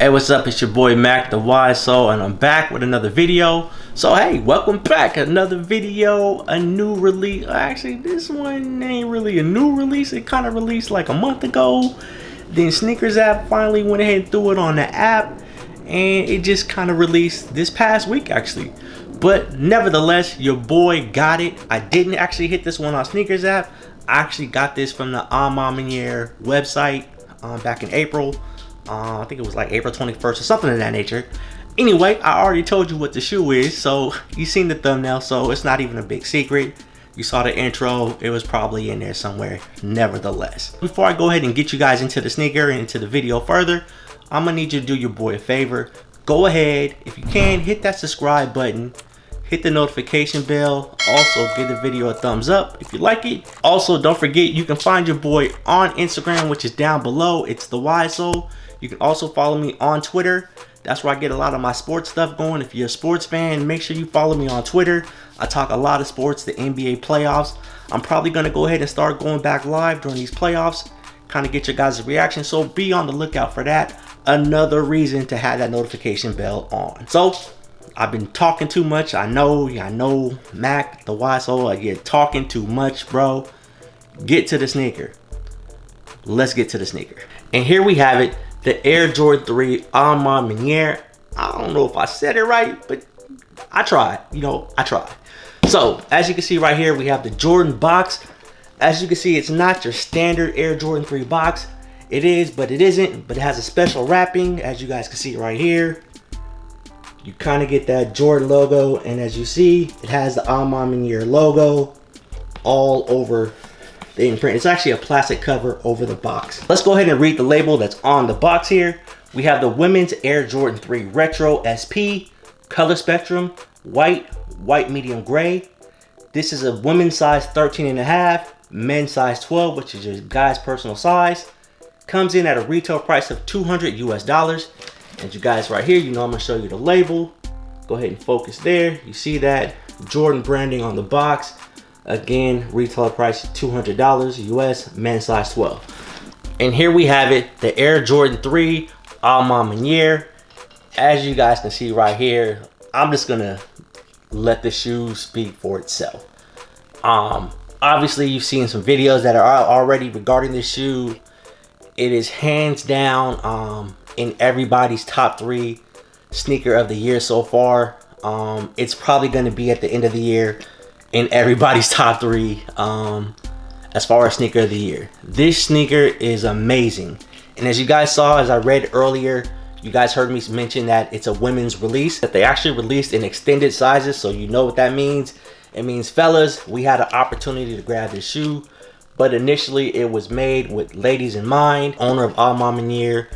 Hey, what's up? It's your boy Mac, TheWiseSole, and I'm back with another video. So hey, welcome back. Another video, a new release. Actually, this one ain't really a new release. It kind of released like a month ago. Then Sneakers app finally went ahead and threw it on the app, and it just kind of released this past week actually. But nevertheless, your boy got it. I didn't actually hit this one on Sneakers app. I actually got this from the Maniere website back in April. I think it was like April 21st or something of that nature. Anyway, I already told you what the shoe is, so you seen the thumbnail, so it's not even a big secret. You saw the intro, it was probably in there somewhere nevertheless. Before I go ahead and get you guys into the sneaker and into the video further, I'm gonna need you to do your boy a favor. Go ahead, if you can, hit that subscribe button, hit the notification bell, also give the video a thumbs up if you like it. Also, don't forget, you can find your boy on Instagram, which is down below. It's TheWiseSole. You can also follow me on Twitter. That's where I get a lot of my sports stuff going. If you're a sports fan, make sure you follow me on Twitter. I talk a lot of sports, the NBA playoffs. I'm probably gonna go ahead and start going back live during these playoffs, kind of get your guys' reaction. So be on the lookout for that. Another reason to have that notification bell on. So I've been talking too much. I know, Mac, TheWiseSole, you're talking too much, bro. Get to the sneaker. Let's get to the sneaker. And here we have it. The Air Jordan 3 Maniere. I don't know if I said it right, but I tried. I tried. So, as you can see right here, we have the Jordan box. As you can see, it's not your standard Air Jordan 3 box. It is, but it isn't. But it has a special wrapping, as you guys can see right here. You kind of get that Jordan logo, and as you see, it has the Maniere logo all over the imprint. It's actually a plastic cover over the box. Let's go ahead and read the label that's on the box here. We have the women's Air Jordan 3 Retro SP, color spectrum, white medium gray. This is a women's size 13.5, men's size 12, which is your guy's personal size. Comes in at a retail price of $200 US. And you guys right here, I'm gonna show you the label. Go ahead and focus there. You see that Jordan branding on the box. Again, retail price $200 US, men's size 12. And here we have it, the Air Jordan 3 Maniere. As you guys can see right here, I'm just gonna let the shoe speak for itself. Obviously you've seen some videos that are already regarding this shoe. It is hands down in everybody's top 3 sneaker of the year so far. It's probably gonna be at the end of the year in everybody's top 3 as far as sneaker of the year. This sneaker is amazing. And as you guys saw, as I read earlier, you guys heard me mention that it's a women's release, that they actually released in extended sizes. So you know what that means. It means, fellas, we had an opportunity to grab this shoe, but initially it was made with ladies in mind. Owner of Maniere,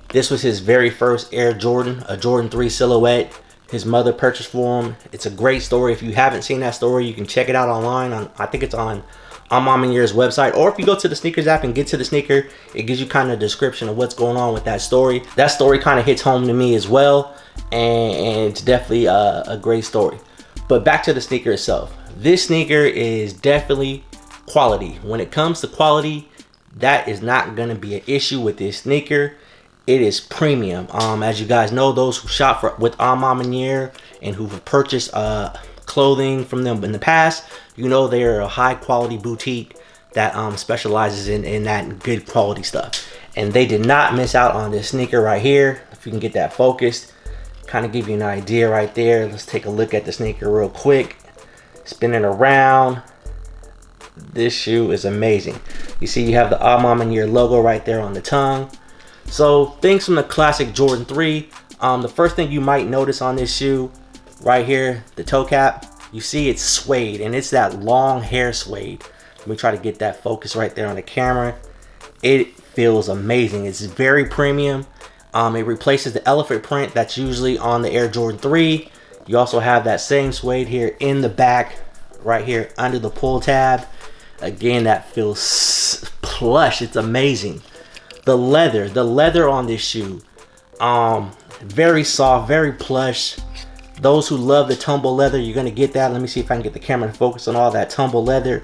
this was his very first Air Jordan, a Jordan 3 silhouette. His mother purchased for him. It's a great story. If you haven't seen that story, you can check it out online. I think it's on Maniere's website. Or if you go to the Sneakers app and get to the sneaker, it gives you kind of a description of what's going on with that story. That story kind of hits home to me as well. And it's definitely a great story. But back to the sneaker itself. This sneaker is definitely quality. When it comes to quality, that is not going to be an issue with this sneaker. It is premium. As you guys know, those who shop with Maniere and who've purchased clothing from them in the past, they're a high quality boutique that specializes in that good quality stuff. And they did not miss out on this sneaker right here. If you can get that focused, kind of give you an idea right there. Let's take a look at the sneaker real quick. Spin it around. This shoe is amazing. You see you have the Maniere logo right there on the tongue. So things from the classic Jordan 3. The first thing you might notice on this shoe right here, the toe cap, you see it's suede, and it's that long hair suede. Let me try to get that focus right there on the camera. It feels amazing. It's very premium. It replaces the elephant print that's usually on the Air Jordan 3. You also have that same suede here in the back right here under the pull tab. Again, that feels plush. It's amazing. The leather on this shoe, very soft, very plush. Those who love the tumble leather, you're gonna get that. Let me see if I can get the camera to focus on all that tumble leather.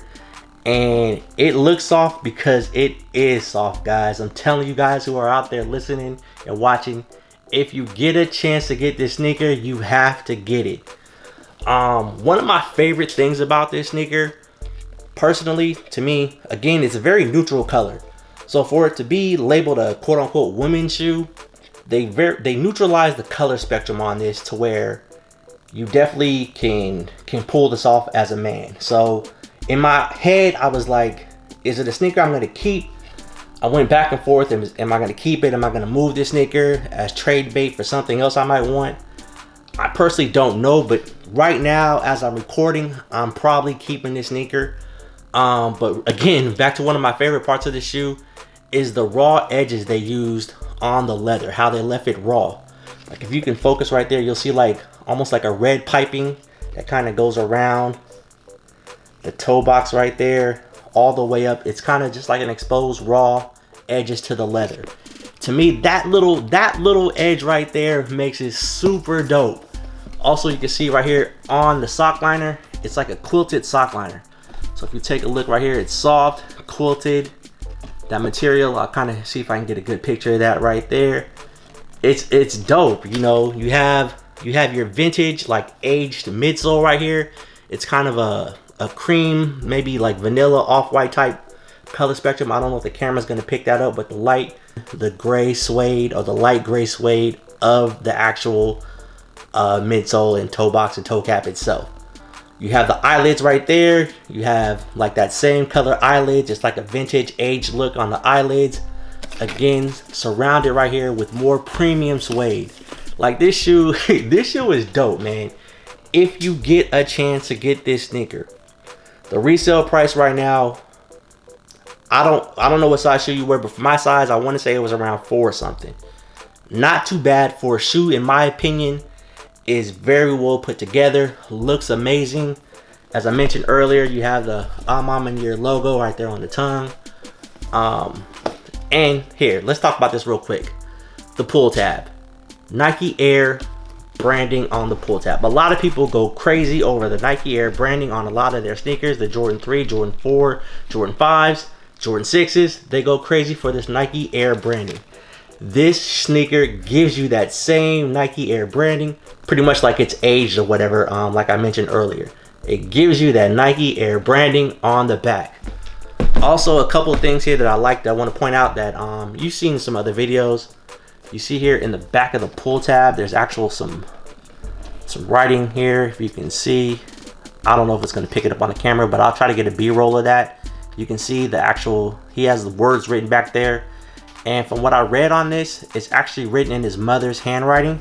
And it looks soft because it is soft, guys. I'm telling you guys who are out there listening and watching, If you get a chance to get this sneaker, you have to get it. One of my favorite things about this sneaker, personally, to me, again, it's a very neutral color. So for it to be labeled a quote-unquote women's shoe, they neutralize the color spectrum on this to where you definitely can pull this off as a man. So in my head, I was like, is it a sneaker I'm going to keep? I went back and forth. Am I going to keep it? Am I going to move this sneaker as trade bait for something else I might want? I personally don't know, but right now, as I'm recording, I'm probably keeping this sneaker. But again, back to one of my favorite parts of the shoe is the raw edges they used on the leather, how they left it raw. Like if you can focus right there, you'll see like almost like a red piping that kind of goes around the toe box right there all the way up. It's kind of just like an exposed raw edges to the leather. To me, that little edge right there makes it super dope. Also, you can see right here on the sock liner, it's like a quilted sock liner. So if you take a look right here, it's soft, quilted. That material, I'll kind of see if I can get a good picture of that right there. It's dope. You know, you have your vintage like aged midsole right here. It's kind of a cream, maybe like vanilla off-white type color spectrum. I don't know if the camera's gonna pick that up, but the gray suede or the light gray suede of the actual midsole and toe box and toe cap itself. You have the eyelids right there. You have like that same color eyelid, just like a vintage aged look on the eyelids. Again, surrounded right here with more premium suede. Like this shoe, this shoe is dope, man. If you get a chance to get this sneaker, the resale price right now, I don't know what size shoe you wear, but for my size, I want to say it was around 4 or something. Not too bad for a shoe, in my opinion. Is very well put together, looks amazing. As I mentioned earlier, you have the Maniere logo right there on the tongue. And here, let's talk about this real quick. The pull tab, Nike Air branding on the pull tab. A lot of people go crazy over the Nike Air branding on a lot of their sneakers. The Jordan 3, Jordan 4, Jordan 5s, Jordan 6s. They go crazy for this Nike Air branding. This sneaker gives you that same Nike Air branding, pretty much like it's aged or whatever, like I mentioned earlier. It gives you that Nike Air branding on the back. Also, a couple of things here that I like that I want to point out that you've seen some other videos. You see here in the back of the pull tab, there's actual some writing here, if you can see. I don't know if it's going to pick it up on the camera, but I'll try to get a B-roll of that. You can see the actual, he has the words written back there. And from what I read on this, it's actually written in his mother's handwriting.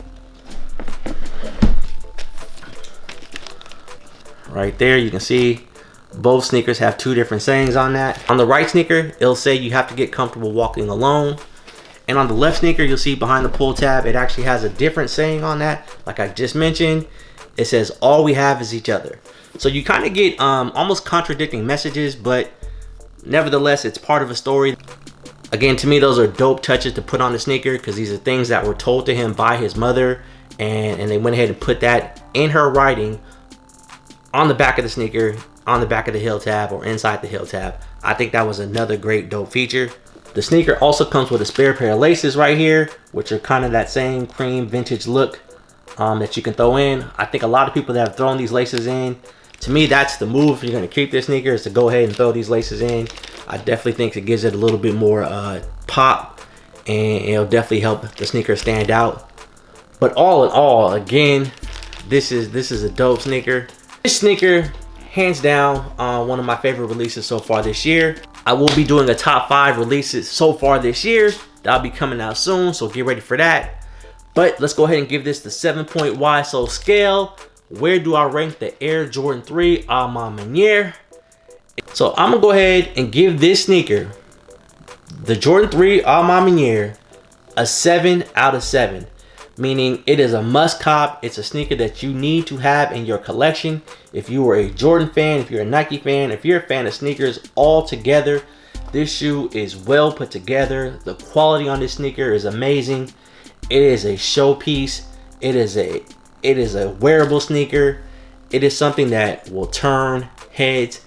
Right there, you can see both sneakers have 2 different sayings on that. On the right sneaker, it'll say you have to get comfortable walking alone. And on the left sneaker, you'll see behind the pull tab, it actually has a different saying on that. Like I just mentioned, it says, all we have is each other. So you kind of get almost contradicting messages, but nevertheless, it's part of a story. Again, to me, those are dope touches to put on the sneaker because these are things that were told to him by his mother, and they went ahead and put that in her writing on the back of the sneaker, on the back of the heel tab, or inside the heel tab. I think that was another great dope feature. The sneaker also comes with a spare pair of laces right here, which are kind of that same cream vintage look that you can throw in. I think a lot of people that have thrown these laces in, to me, that's the move if you're going to keep this sneaker, is to go ahead and throw these laces in. I definitely think it gives it a little bit more pop, and it'll definitely help the sneaker stand out. But all in all, again, this is a dope sneaker. This sneaker, hands down, one of my favorite releases so far this year. I will be doing a top 5 releases so far this year. That'll be coming out soon, so get ready for that. But let's go ahead and give this the 7-point YSole scale. Where do I rank the Air Jordan 3 a ma Maniere? So I'm gonna go ahead and give this sneaker, the Jordan 3 a ma Maniere, a 7 out of 7. Meaning it is a must cop. It's a sneaker that you need to have in your collection. If you are a Jordan fan, if you're a Nike fan, if you're a fan of sneakers all together, this shoe is well put together. The quality on this sneaker is amazing. It is a showpiece. It is a wearable sneaker. It is something that will turn heads.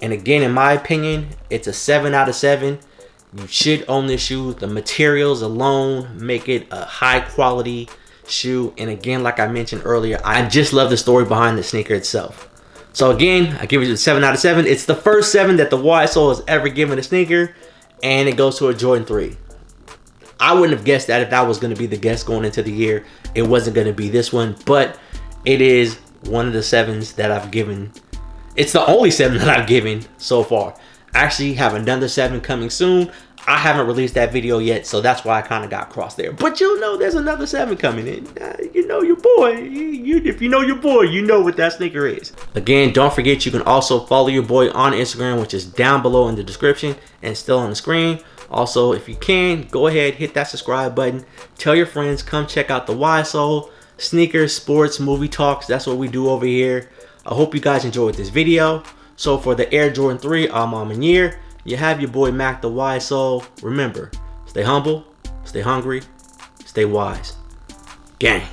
And again, in my opinion, it's a 7 out of 7. You should own this shoe. The materials alone make it a high quality shoe. And again, like I mentioned earlier, I just love the story behind the sneaker itself. So again, I give it a 7 out of 7. It's the first 7 that TheWiseSole has ever given a sneaker, and it goes to a Jordan 3. I wouldn't have guessed that if that was going to be the guess going into the year. It wasn't going to be this one, but it is one of the 7s that I've given. It's the only 7 that I've given so far. I actually have another 7 coming soon. I haven't released that video yet, so that's why I kind of got crossed there. But you'll know there's another 7 coming in. You know your boy. If you know your boy, you know what that sneaker is. Again, don't forget you can also follow your boy on Instagram, which is down below in the description and still on the screen. Also, if you can, go ahead, hit that subscribe button. Tell your friends, come check out TheWiseSole. Sneakers, sports, movie talks, that's what we do over here. I hope you guys enjoyed this video. So for the Air Jordan 3, I'm on Maniere. You have your boy Mac TheWiseSole. Remember, stay humble, stay hungry, stay wise. Gang.